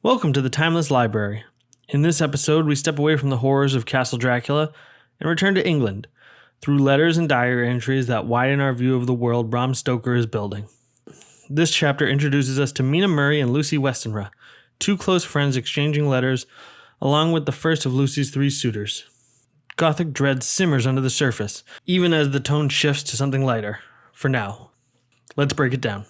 Welcome to the Timeless Library. In this episode, we step away from the horrors of Castle Dracula and return to England through letters and diary entries that widen our view of the world Bram Stoker is building. This chapter introduces us to Mina Murray and Lucy Westenra, two close friends exchanging letters, along with the first of Lucy's three suitors. Gothic dread simmers under the surface, even as the tone shifts to something lighter, for now. Let's break it down.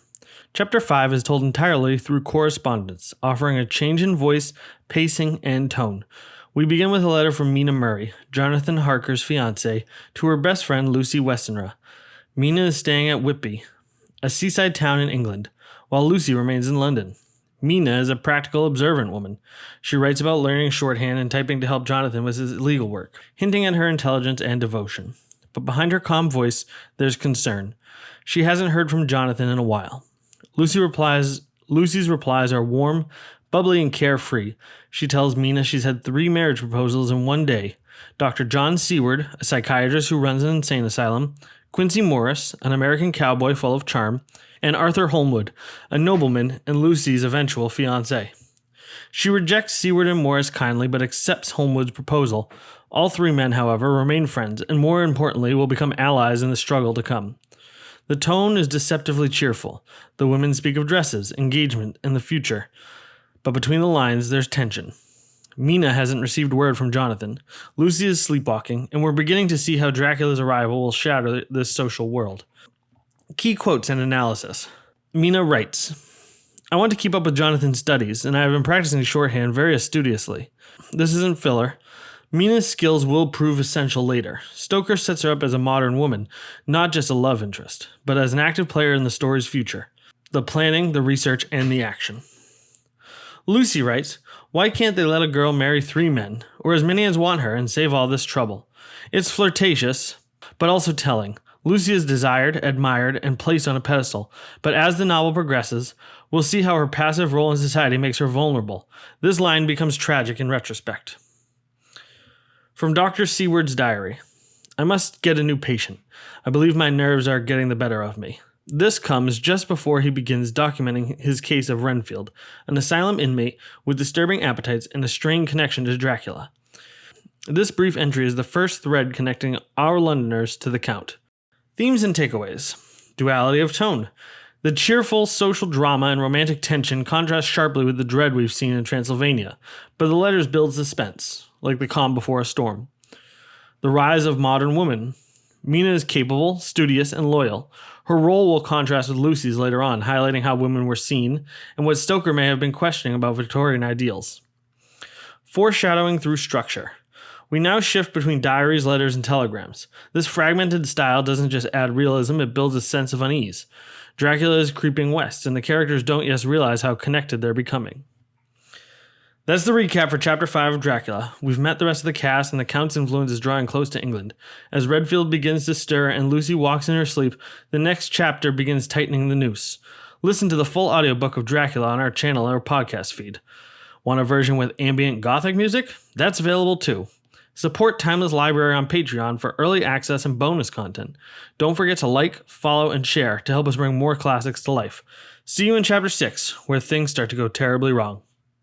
Chapter 5 is told entirely through correspondence, offering a change in voice, pacing, and tone. We begin with a letter from Mina Murray, Jonathan Harker's fiancée, to her best friend Lucy Westenra. Mina is staying at Whitby, a seaside town in England, while Lucy remains in London. Mina is a practical, observant woman. She writes about learning shorthand and typing to help Jonathan with his legal work, hinting at her intelligence and devotion. But behind her calm voice, there's concern. She hasn't heard from Jonathan in a while. Lucy's replies are warm, bubbly, and carefree. She tells Mina she's had 3 marriage proposals in one day. Dr. John Seward, a psychiatrist who runs an insane asylum, Quincy Morris, an American cowboy full of charm, and Arthur Holmwood, a nobleman and Lucy's eventual fiancé. She rejects Seward and Morris kindly, but accepts Holmwood's proposal. All 3 men, however, remain friends, and more importantly, will become allies in the struggle to come. The tone is deceptively cheerful. The women speak of dresses, engagement, and the future. But between the lines, there's tension. Mina hasn't received word from Jonathan. Lucy is sleepwalking, and we're beginning to see how Dracula's arrival will shatter this social world. Key quotes and analysis. Mina writes, "I want to keep up with Jonathan's studies, and I have been practicing shorthand very studiously. This isn't filler. Mina's skills will prove essential later. Stoker sets her up as a modern woman, not just a love interest, but as an active player in the story's future. The planning, the research, and the action." Lucy writes, "Why can't they let a girl marry 3 men, or as many as want her, and save all this trouble? It's flirtatious, but also telling. Lucy is desired, admired, and placed on a pedestal, but as the novel progresses, we'll see how her passive role in society makes her vulnerable. This line becomes tragic in retrospect." From Dr. Seward's diary, "I must get a new patient. I believe my nerves are getting the better of me." This comes just before he begins documenting his case of Renfield, an asylum inmate with disturbing appetites and a strained connection to Dracula. This brief entry is the first thread connecting our Londoners to the Count. Themes and takeaways. Duality of tone. The cheerful social drama and romantic tension contrast sharply with the dread we've seen in Transylvania, but the letters build suspense, like the calm before a storm. The rise of modern woman. Mina is capable, studious, and loyal. Her role will contrast with Lucy's later on, highlighting how women were seen and what Stoker may have been questioning about Victorian ideals. Foreshadowing through structure. We now shift between diaries, letters, and telegrams. This fragmented style doesn't just add realism, it builds a sense of unease. Dracula is creeping west, and the characters don't yet realize how connected they're becoming. That's the recap for Chapter 5 of Dracula. We've met the rest of the cast, and the Count's influence is drawing close to England. As Redfield begins to stir and Lucy walks in her sleep, the next chapter begins tightening the noose. Listen to the full audiobook of Dracula on our channel or podcast feed. Want a version with ambient gothic music? That's available too. Support Timeless Library on Patreon for early access and bonus content. Don't forget to like, follow, and share to help us bring more classics to life. See you in Chapter 6, where things start to go terribly wrong.